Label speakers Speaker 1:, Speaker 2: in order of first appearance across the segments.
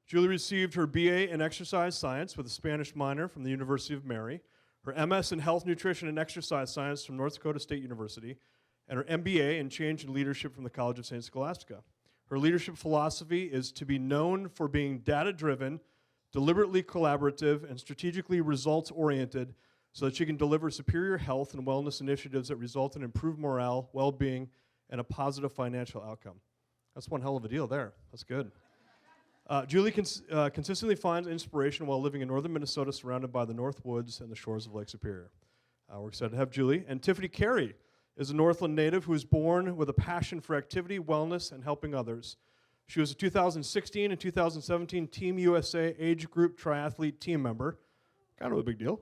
Speaker 1: Julie received her BA in exercise science with a Spanish minor from the University of Mary, her MS in health, nutrition, and exercise science from North Dakota State University, and her MBA in change and leadership from the College of St. Scholastica. Her leadership philosophy is to be known for being data-driven, deliberately collaborative, and strategically results-oriented so that she can deliver superior health and wellness initiatives that result in improved morale, well-being, and a positive financial outcome. That's one hell of a deal there. That's good. Julie consistently finds inspiration while living in northern Minnesota, surrounded by the North Woods and the shores of Lake Superior. We're excited to have Julie. And Tiffany Carey is a Northland native who was born with a passion for activity, wellness, and helping others. She was a 2016 and 2017 Team USA age group triathlete team member. Kind of a big deal.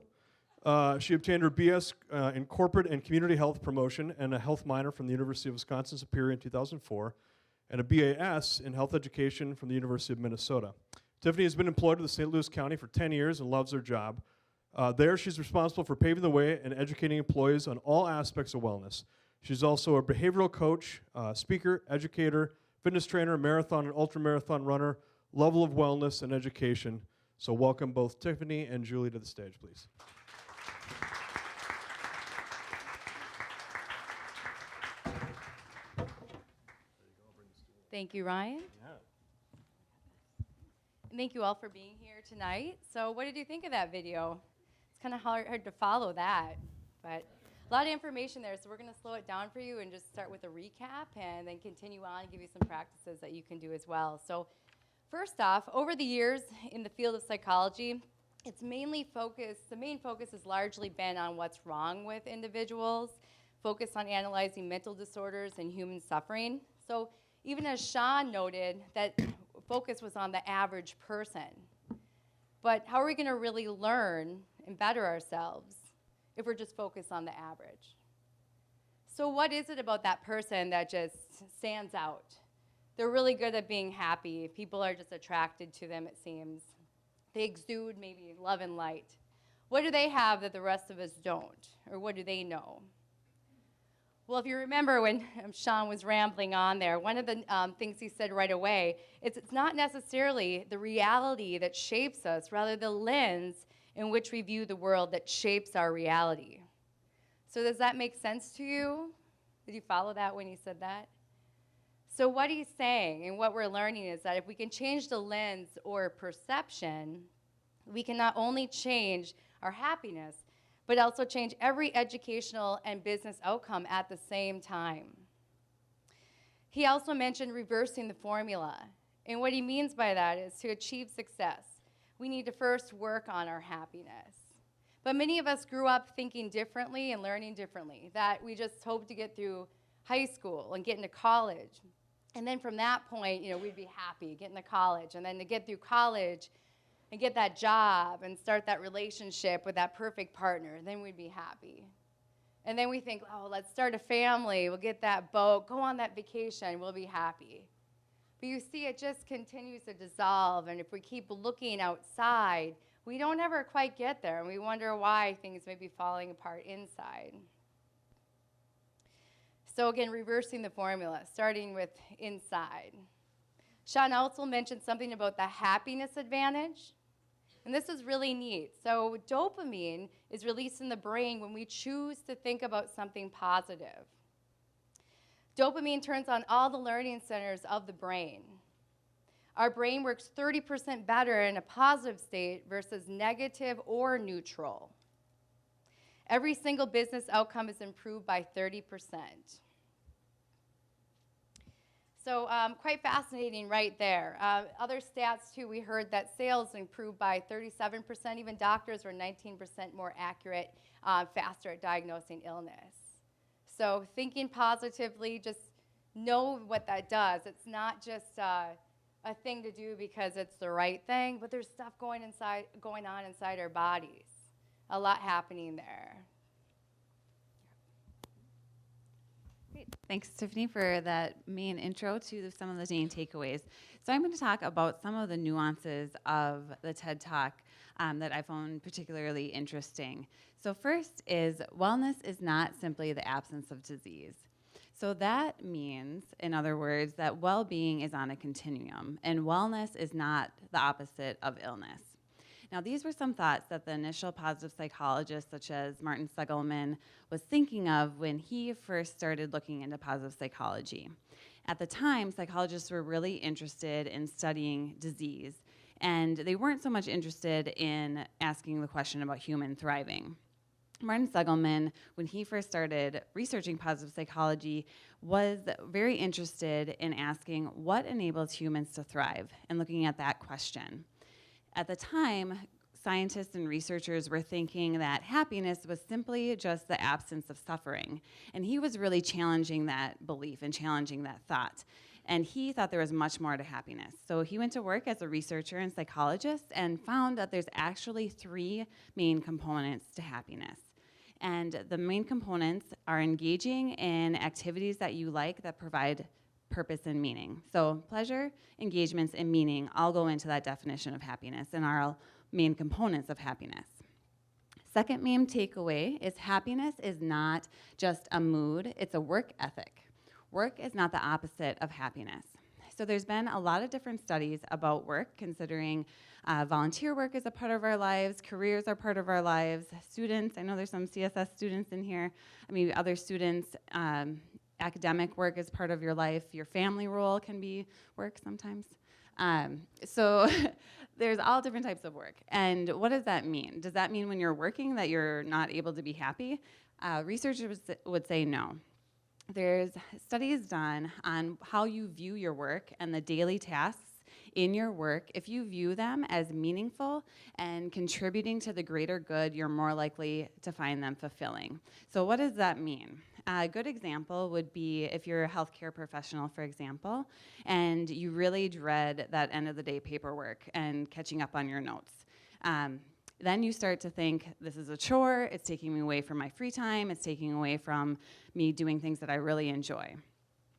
Speaker 1: She obtained her BS in corporate and community health promotion and a health minor from the University of Wisconsin-Superior in 2004. And a BAS in health education from the University of Minnesota. Tiffany has been employed with the St. Louis County for 10 years and loves her job. There, she's responsible for paving the way and educating employees on all aspects of wellness. She's also a behavioral coach, speaker, educator, fitness trainer, marathon and ultramarathon runner, level of wellness and education. So welcome both Tiffany and Julie to the stage, please.
Speaker 2: Thank you, Ryan.
Speaker 1: Yeah.
Speaker 2: And thank you all for being here tonight. So what did you think of that video? It's kind of hard to follow that, but a lot of information there. So we're going to slow it down for you and just start with a recap and then continue on and give you some practices that you can do as well. So first off, over the years in the field of psychology, the main focus has largely been on what's wrong with individuals, focus on analyzing mental disorders and human suffering. So even as Sean noted, that focus was on the average person. But how are we going to really learn and better ourselves if we're just focused on the average? So what is it about that person that just stands out? They're really good at being happy. People are just attracted to them, it seems. They exude maybe love and light. What do they have that the rest of us don't? Or what do they know? Well, if you remember when Sean was rambling on there, one of the things he said right away is it's not necessarily the reality that shapes us, rather the lens in which we view the world that shapes our reality. So does that make sense to you? Did you follow that when he said that? So what he's saying and what we're learning is that if we can change the lens or perception, we can not only change our happiness, but also change every educational and business outcome at the same time. He also mentioned reversing the formula. And what he means by that is to achieve success, we need to first work on our happiness. But many of us grew up thinking differently and learning differently, that we just hoped to get through high school and get into college. And then from that point, we'd be happy, get into college. And then to get through college, and get that job and start that relationship with that perfect partner, then we'd be happy. And then we think, oh, let's start a family, we'll get that boat, go on that vacation, we'll be happy. But you see, it just continues to dissolve, and if we keep looking outside, we don't ever quite get there, and we wonder why things may be falling apart inside. So again, reversing the formula, starting with inside. Sean also mentioned something about the happiness advantage. And this is really neat. So dopamine is released in the brain when we choose to think about something positive. Dopamine turns on all the learning centers of the brain. Our brain works 30% better in a positive state versus negative or neutral. Every single business outcome is improved by 30%. So quite fascinating right there. Other stats too, we heard that sales improved by 37%, even doctors were 19% more accurate, faster at diagnosing illness. So thinking positively, just know what that does. It's not just a thing to do because it's the right thing, but there's stuff going on inside our bodies. A lot happening there.
Speaker 3: Great. Thanks, Tiffany, for that main intro to some of the main takeaways. So I'm going to talk about some of the nuances of the TED Talk that I found particularly interesting. So first is wellness is not simply the absence of disease. So that means, in other words, that well-being is on a continuum, and wellness is not the opposite of illness. Now, these were some thoughts that the initial positive psychologist, such as Martin Seligman, was thinking of when he first started looking into positive psychology. At the time, psychologists were really interested in studying disease, and they weren't so much interested in asking the question about human thriving. Martin Seligman, when he first started researching positive psychology, was very interested in asking what enables humans to thrive and looking at that question. At the time, scientists and researchers were thinking that happiness was simply just the absence of suffering. And he was really challenging that belief and challenging that thought. And he thought there was much more to happiness. So he went to work as a researcher and psychologist and found that there's actually 3 main components to happiness. And the main components are engaging in activities that you like that provide purpose and meaning. So pleasure, engagements, and meaning all go into that definition of happiness and are main components of happiness. Second main takeaway is happiness is not just a mood, it's a work ethic. Work is not the opposite of happiness. So there's been a lot of different studies about work, considering volunteer work is a part of our lives, careers are part of our lives, students, I know there's some CSS students in here, other students, academic work is part of your life, your family role can be work sometimes. So there's all different types of work. And what does that mean? Does that mean when you're working that you're not able to be happy? Researchers would say no. There's studies done on how you view your work and the daily tasks in your work. If you view them as meaningful and contributing to the greater good, you're more likely to find them fulfilling. So what does that mean? A good example would be if you're a healthcare professional, for example, and you really dread that end of the day paperwork and catching up on your notes. Then you start to think, this is a chore, it's taking me away from my free time, it's taking away from me doing things that I really enjoy.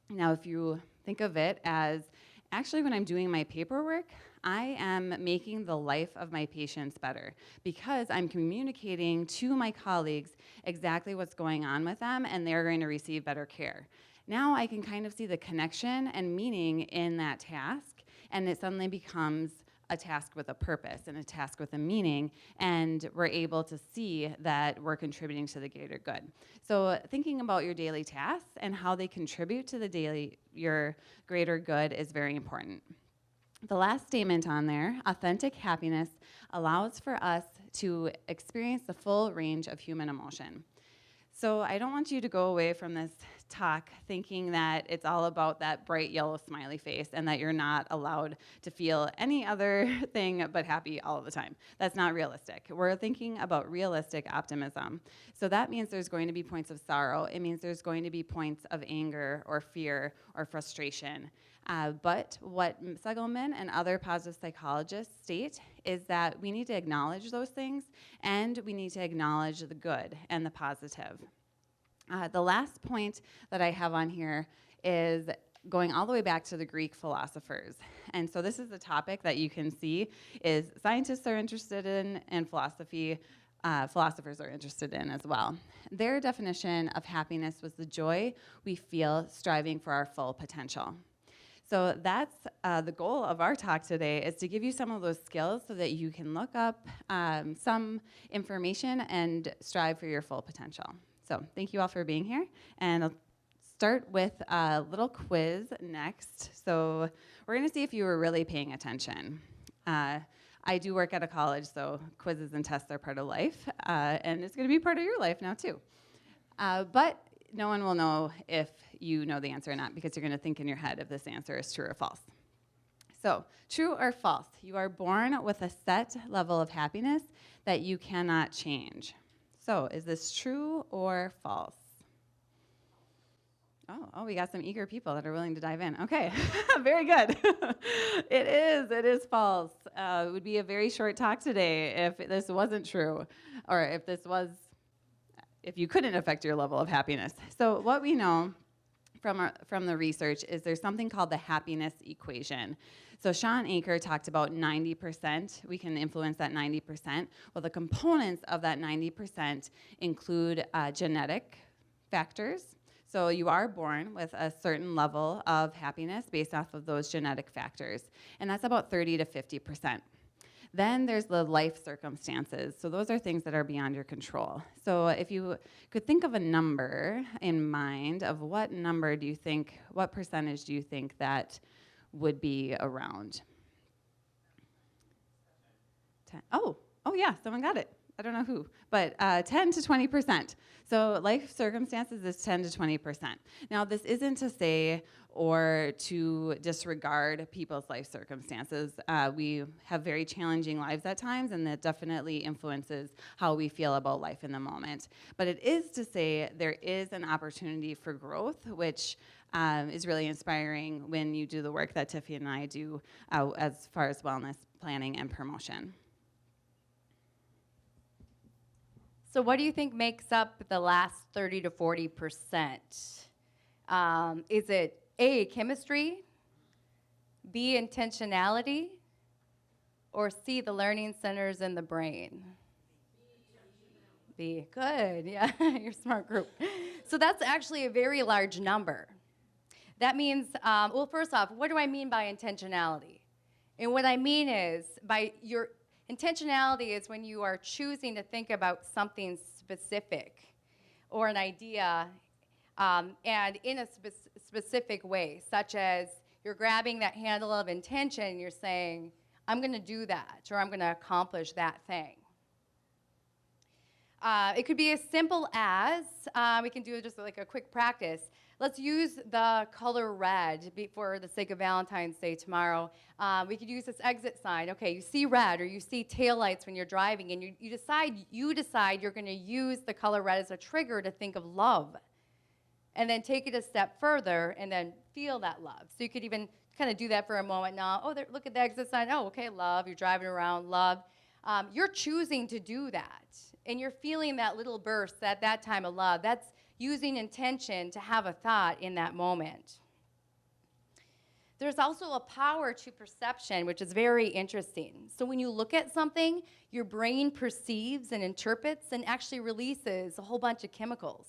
Speaker 3: Now, if you think of it as, actually when I'm doing my paperwork, I am making the life of my patients better because I'm communicating to my colleagues exactly what's going on with them and they're going to receive better care. Now I can kind of see the connection and meaning in that task, and it suddenly becomes a task with a purpose and a task with a meaning, and we're able to see that we're contributing to the greater good. So thinking about your daily tasks and how they contribute to your greater good is very important. The last statement on there, authentic happiness allows for us to experience the full range of human emotion. So I don't want you to go away from this talk thinking that it's all about that bright yellow smiley face and that you're not allowed to feel any other thing but happy all the time. That's not realistic. We're thinking about realistic optimism. So that means there's going to be points of sorrow. It means there's going to be points of anger or fear or frustration. But what Seligman and other positive psychologists state is that we need to acknowledge those things and we need to acknowledge the good and the positive. The last point that I have on here is going all the way back to the Greek philosophers. And so this is a topic that you can see is scientists are interested in and philosophers are interested in as well. Their definition of happiness was the joy we feel striving for our full potential. So that's the goal of our talk today, is to give you some of those skills so that you can look up some information and strive for your full potential. So thank you all for being here. And I'll start with a little quiz next. So we're going to see if you were really paying attention. I do work at a college, so quizzes and tests are part of life. And it's going to be part of your life now, too. But no one will know if you know the answer or not because you're going to think in your head if this answer is true or false. So, true or false? You are born with a set level of happiness that you cannot change. So, is this true or false? Oh, we got some eager people that are willing to dive in. Okay, very good. It is false. It would be a very short talk today if this wasn't true, or if you couldn't affect your level of happiness. So what we know from the research is there's something called the happiness equation. So Sean Aker talked about 90%. We can influence that 90%. Well, the components of that 90% include genetic factors. So you are born with a certain level of happiness based off of those genetic factors, and that's about 30 to 50%. Then there's the life circumstances. So those are things that are beyond your control. So if you could think of a number in mind of what percentage do you think that would be around? 10. Oh yeah, someone got it. I don't know who, but 10 to 20%. So life circumstances is 10 to 20%. Now, this isn't to say or to disregard people's life circumstances. We have very challenging lives at times, and that definitely influences how we feel about life in the moment. But it is to say there is an opportunity for growth, which is really inspiring when you do the work that Tiffany and I do as far as wellness planning and promotion.
Speaker 2: So what do you think makes up the last 30 to 40%? Is it A, chemistry, B, intentionality, or C, the learning centers in the brain? B, good, yeah, you're a smart group. So that's actually a very large number. That means, well, first off, what do I mean by intentionality? And what I mean is, by your intentionality is when you are choosing to think about something specific or an idea and in a specific way, such as you're grabbing that handle of intention and you're saying, I'm going to do that, or I'm going to accomplish that thing. It could be as simple as, we can do just like a quick practice. Let's use the color red for the sake of Valentine's Day tomorrow. We could use this exit sign. Okay, you see red or you see taillights when you're driving, and you decide you're going to use the color red as a trigger to think of love. And then take it a step further and then feel that love. So you could even kind of do that for a moment now. Oh, look at the exit sign. Oh, okay, love. You're driving around, love. You're choosing to do that. And you're feeling that little burst at that time of love. That's using intention to have a thought in that moment. There's also a power to perception, which is very interesting. So when you look at something, your brain perceives and interprets and actually releases a whole bunch of chemicals.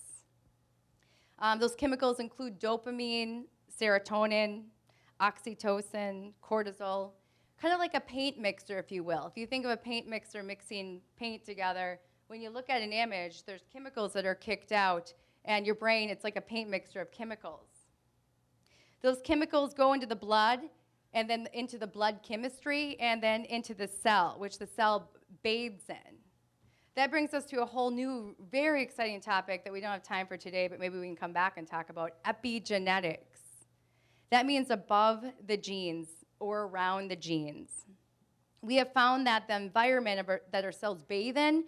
Speaker 2: Those chemicals include dopamine, serotonin, oxytocin, cortisol, kind of like a paint mixer, if you will. If you think of a paint mixer mixing paint together, when you look at an image, there's chemicals that are kicked out, and your brain, it's like a paint mixture of chemicals. Those chemicals go into the blood, and then into the blood chemistry, and then into the cell, which the cell bathes in. That brings us to a whole new, very exciting topic that we don't have time for today, but maybe we can come back and talk about epigenetics. That means above the genes or around the genes. We have found that the environment that our cells bathe in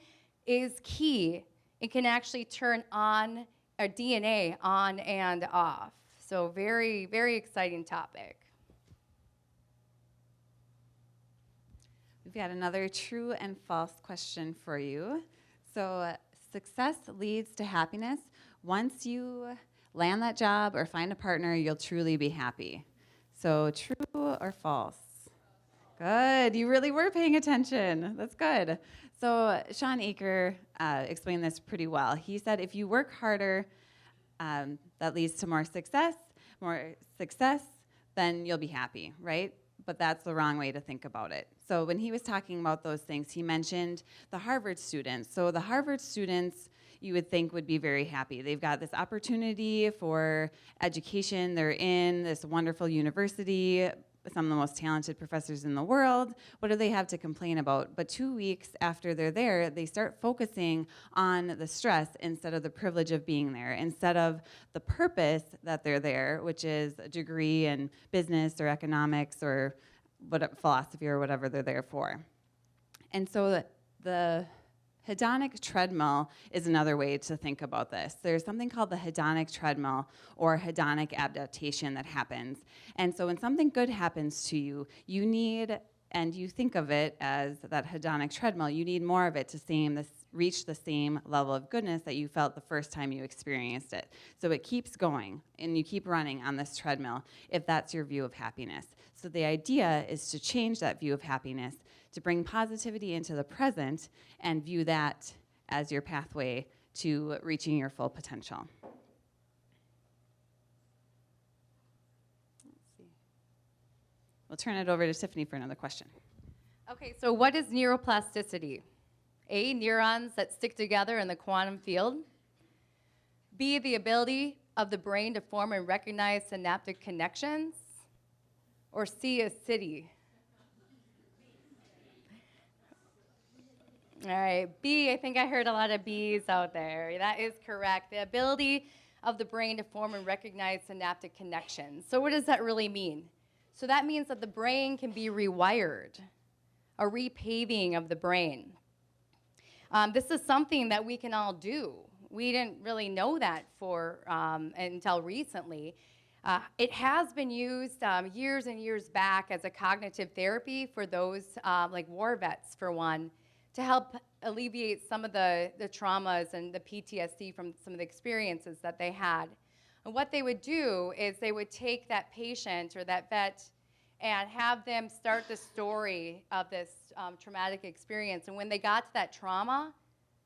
Speaker 2: is key. It can actually turn on our DNA on and off. So very, very exciting topic.
Speaker 3: We've got another true and false question for you. So success leads to happiness. Once you land that job or find a partner, you'll truly be happy. So true or false? Good. You really were paying attention. That's good. So Sean Aker explained this pretty well. He said if you work harder, that leads to more success, then you'll be happy, right? But that's the wrong way to think about it. So when he was talking about those things, he mentioned the Harvard students. So the Harvard students, you would think would be very happy. They've got this opportunity for education. They're in this wonderful university, some of the most talented professors in the world. What do they have to complain about? But 2 weeks after they're there, they start focusing on the stress instead of the privilege of being there, instead of the purpose that they're there, which is a degree in business or economics or philosophy or whatever they're there for. And so the hedonic treadmill is another way to think about this. There's something called the hedonic treadmill or hedonic adaptation that happens. And so when something good happens to you, you need, and you think of it as that hedonic treadmill, you need more of it to reach the same level of goodness that you felt the first time you experienced it. So it keeps going, and you keep running on this treadmill if that's your view of happiness. So the idea is to change that view of happiness, to bring positivity into the present and view that as your pathway to reaching your full potential. we'll turn it over to Tiffany for another question.
Speaker 2: Okay, so what is neuroplasticity? A, neurons that stick together in the quantum field. B, the ability of the brain to form and recognize synaptic connections. Or C, a city. All right, B, I think I heard a lot of B's out there. That is correct. The ability of the brain to form and recognize synaptic connections. So what does that really mean? So that means that the brain can be rewired, a repaving of the brain. This is something that we can all do. We didn't really know that until recently. It has been used years and years back as a cognitive therapy for those like war vets, for one, to help alleviate some of the traumas and the PTSD from some of the experiences that they had. And what they would do is they would take that patient or that vet and have them start the story of this traumatic experience. And when they got to that trauma,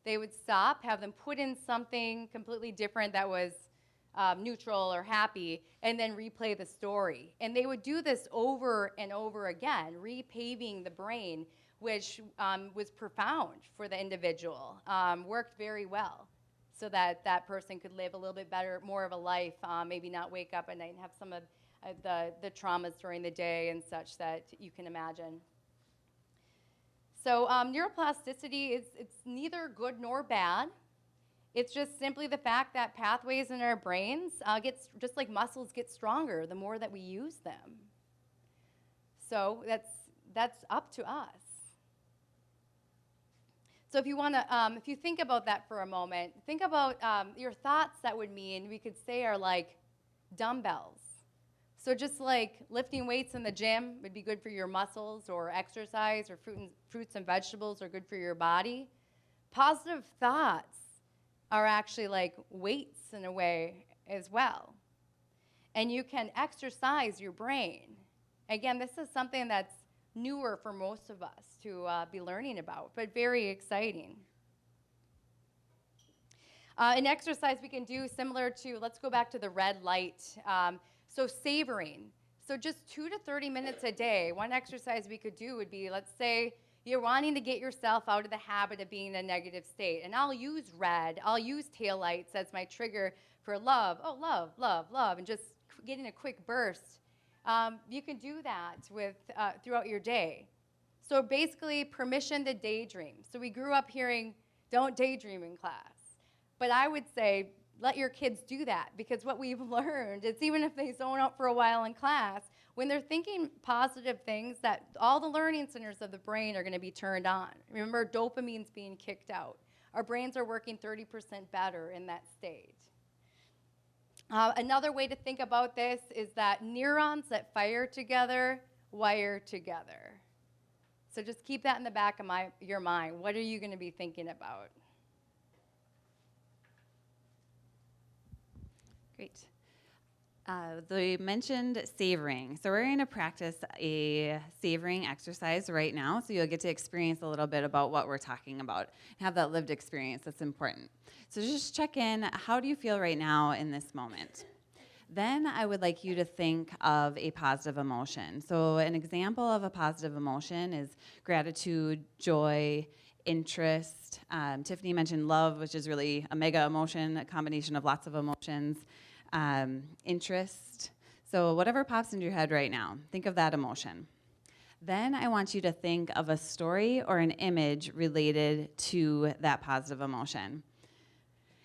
Speaker 2: they would stop, have them put in something completely different that was neutral or happy, and then replay the story. And they would do this over and over again, repaving the brain, which was profound for the individual, worked very well, so that that person could live a little bit better, more of a life, maybe not wake up at night and have some of the traumas during the day and such that you can imagine. So neuroplasticity it's neither good nor bad. It's just simply the fact that pathways in our brains just like muscles get stronger the more that we use them. So that's up to us. So if you think about that for a moment, think about your thoughts that would mean we could say are like dumbbells. So just like lifting weights in the gym would be good for your muscles, or exercise, or fruits and vegetables are good for your body, positive thoughts are actually like weights in a way as well. And you can exercise your brain. Again, this is something that's newer for most of us to be learning about, but very exciting. An exercise we can do similar to, let's go back to the red light. So savoring. So just 2 to 30 minutes a day. One exercise we could do would be, let's say you're wanting to get yourself out of the habit of being in a negative state. And I'll use red, I'll use taillights as my trigger for love. Oh, love, love, love, and just getting a quick burst. You can do that throughout your day. So basically, permission to daydream. So we grew up hearing, don't daydream in class. But I would say, let your kids do that, because what we've learned is even if they zone out for a while in class, when they're thinking positive things, that all the learning centers of the brain are going to be turned on. Remember, dopamine's being kicked out. Our brains are working 30% better in that state. Another way to think about this is that neurons that fire together wire together. So just keep that in the back of your mind. What are you going to be thinking about?
Speaker 3: Great. They mentioned savoring. So we're going to practice a savoring exercise right now, so you'll get to experience a little bit about what we're talking about, have that lived experience. That's important. So just check in. How do you feel right now in this moment? Then I would like you to think of a positive emotion. So an example of a positive emotion is gratitude, joy, interest. Tiffany mentioned love, which is really a mega emotion, a combination of lots of emotions. Interest. So whatever pops into your head right now, think of that emotion. Then I want you to think of a story or an image related to that positive emotion.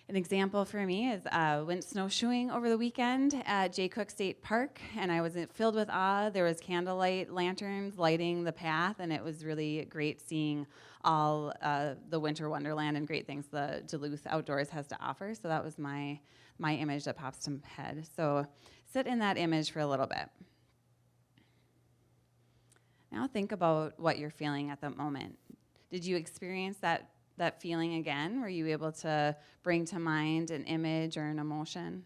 Speaker 3: An example for me is went snowshoeing over the weekend at Jay Cook State Park, and I was filled with awe. There was candlelight lanterns lighting the path, and it was really great seeing all the winter wonderland and great things the Duluth outdoors has to offer. So that was my image that pops to head. So sit in that image for a little bit. Now think about what you're feeling at that moment. Did you experience that feeling again? Were you able to bring to mind an image or an emotion?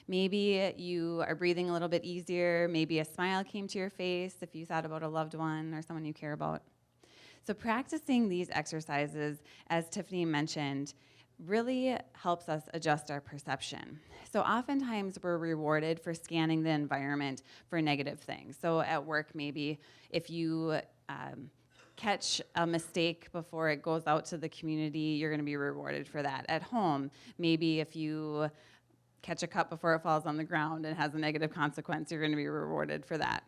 Speaker 3: Maybe you are breathing a little bit easier. Maybe a smile came to your face if you thought about a loved one or someone you care about. So practicing these exercises, as Tiffany mentioned, really helps us adjust our perception. So oftentimes we're rewarded for scanning the environment for negative things. So at work, maybe if you catch a mistake before it goes out to the community, you're going to be rewarded for that. At home, maybe if you catch a cup before it falls on the ground and has a negative consequence, you're going to be rewarded for that.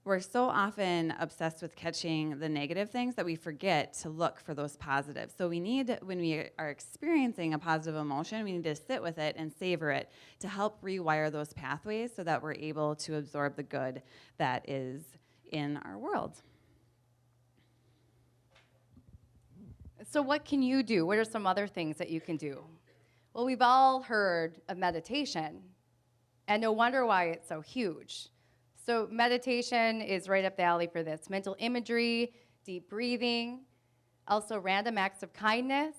Speaker 3: We're so often obsessed with catching the negative things that we forget to look for those positives. So we need, when we are experiencing a positive emotion, we need to sit with it and savor it to help rewire those pathways so that we're able to absorb the good that is in our world.
Speaker 2: So what can you do? What are some other things that you can do? Well, we've all heard of meditation, and no wonder why it's so huge. So meditation is right up the alley for this. Mental imagery, deep breathing, also random acts of kindness.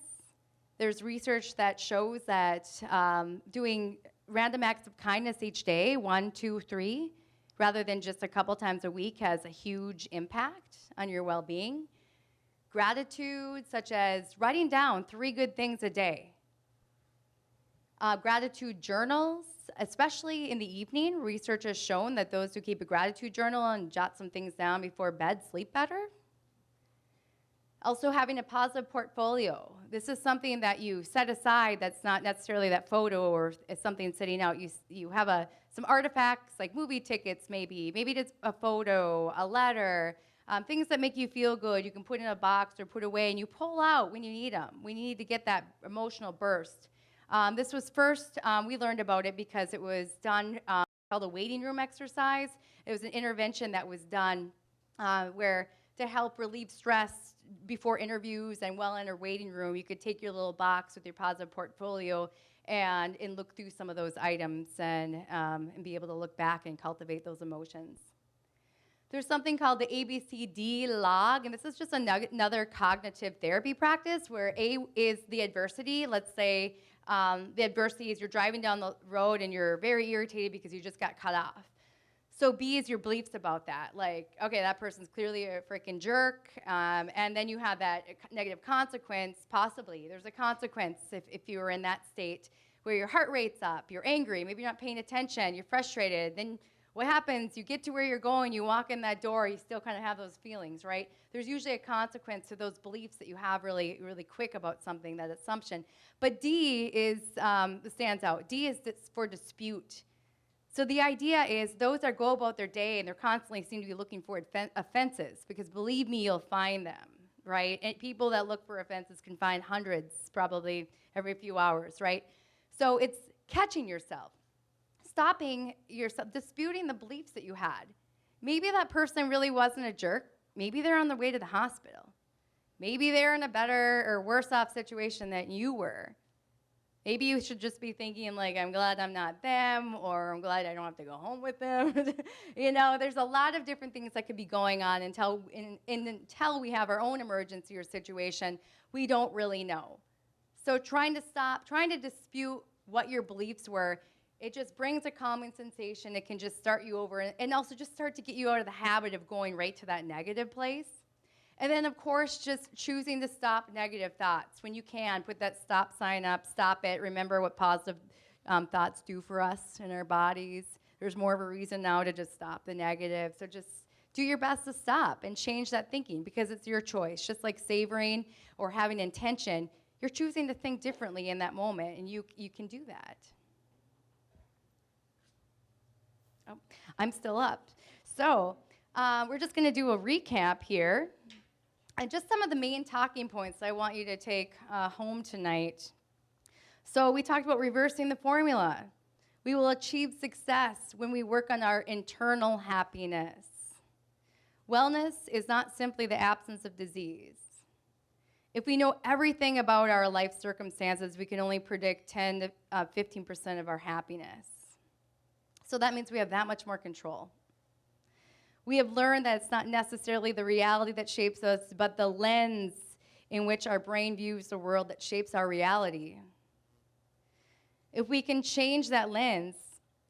Speaker 2: There's research that shows that doing random acts of kindness each day, 1, 2, 3, rather than just a couple times a week, has a huge impact on your well-being. Gratitude, such as writing down 3 good things a day. Gratitude journals, especially in the evening. Research has shown that those who keep a gratitude journal and jot some things down before bed sleep better. Also having a positive portfolio. This is something that you set aside that's not necessarily that photo or it's something sitting out. You have some artifacts like movie tickets maybe just a photo, a letter, things that make you feel good. You can put in a box or put away and you pull out when you need them. We need to get that emotional burst. This was first, we learned about it because it was done, called a waiting room exercise. It was an intervention that was done where to help relieve stress before interviews and while in a waiting room, you could take your little box with your positive portfolio and look through some of those items and be able to look back and cultivate those emotions. There's something called the ABCD log, and this is just another cognitive therapy practice where A is the adversity. Let's say the adversity is you're driving down the road and you're very irritated because you just got cut off. So B is your beliefs about that. Like, okay, that person's clearly a freaking jerk. And then you have that negative consequence, possibly. There's a consequence if you were in that state where your heart rate's up, you're angry, maybe you're not paying attention, you're frustrated. Then what happens, you get to where you're going, you walk in that door, you still kind of have those feelings, right? There's usually a consequence to those beliefs that you have really, really quick about something, that assumption. But D is, stands out. D is for dispute. So the idea is those that go about their day and they're constantly seem to be looking for offenses, because believe me, you'll find them, right? And people that look for offenses can find hundreds probably every few hours, right? So it's catching yourself. Stopping yourself, disputing the beliefs that you had. Maybe that person really wasn't a jerk. Maybe they're on the way to the hospital. Maybe they're in a better or worse off situation than you were. Maybe you should just be thinking like, I'm glad I'm not them, or I'm glad I don't have to go home with them. You know, there's a lot of different things that could be going on until we have our own emergency or situation, we don't really know. So trying to dispute what your beliefs were, it just brings a calming sensation. It can just start you over and also just start to get you out of the habit of going right to that negative place. And then, of course, just choosing to stop negative thoughts. When you can, put that stop sign up, stop it. Remember what positive thoughts do for us in our bodies. There's more of a reason now to just stop the negative. So just do your best to stop and change that thinking, because it's your choice. Just like savoring or having intention, you're choosing to think differently in that moment, and you can do that. Oh, I'm still up. So we're just going to do a recap here. And just some of the main talking points I want you to take home tonight. So we talked about reversing the formula. We will achieve success when we work on our internal happiness. Wellness is not simply the absence of disease. If we know everything about our life circumstances, we can only predict 10 to 15% of our happiness. So that means we have that much more control. We have learned that it's not necessarily the reality that shapes us, but the lens in which our brain views the world that shapes our reality. If we can change that lens,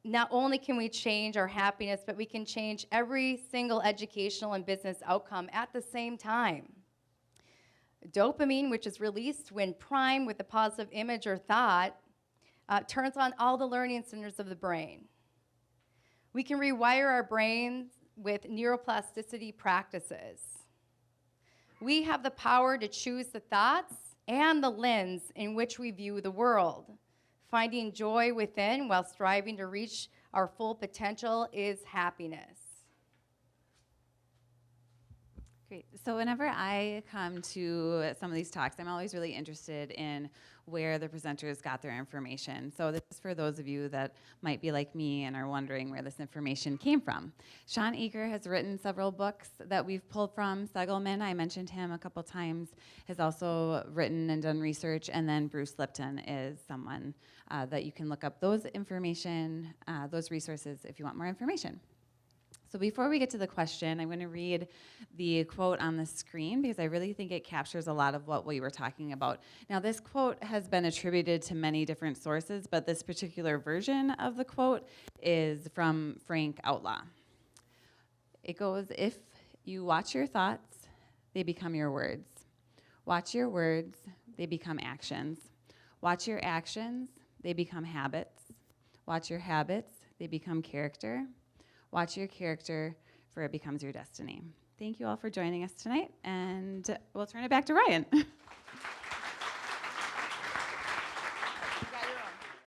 Speaker 2: not only can we change our happiness, but we can change every single educational and business outcome at the same time. Dopamine, which is released when primed with a positive image or thought, turns on all the learning centers of the brain. We can rewire our brains with neuroplasticity practices. We have the power to choose the thoughts and the lens in which we view the world. Finding joy within while striving to reach our full potential is happiness.
Speaker 3: Great. So whenever I come to some of these talks, I'm always really interested in where the presenters got their information. So this is for those of you that might be like me and are wondering where this information came from. Sean Eager has written several books that we've pulled from. Segelman, I mentioned him a couple times, has also written and done research. And then Bruce Lipton is someone that you can look up those information, those resources if you want more information. So before we get to the question, I'm going to read the quote on the screen because I really think it captures a lot of what we were talking about. Now, this quote has been attributed to many different sources, but this particular version of the quote is from Frank Outlaw. It goes, "If you watch your thoughts, they become your words. Watch your words, they become actions. Watch your actions, they become habits. Watch your habits, they become character. Watch your character, for it becomes your destiny." Thank you all for joining us tonight, and we'll turn it back to Ryan.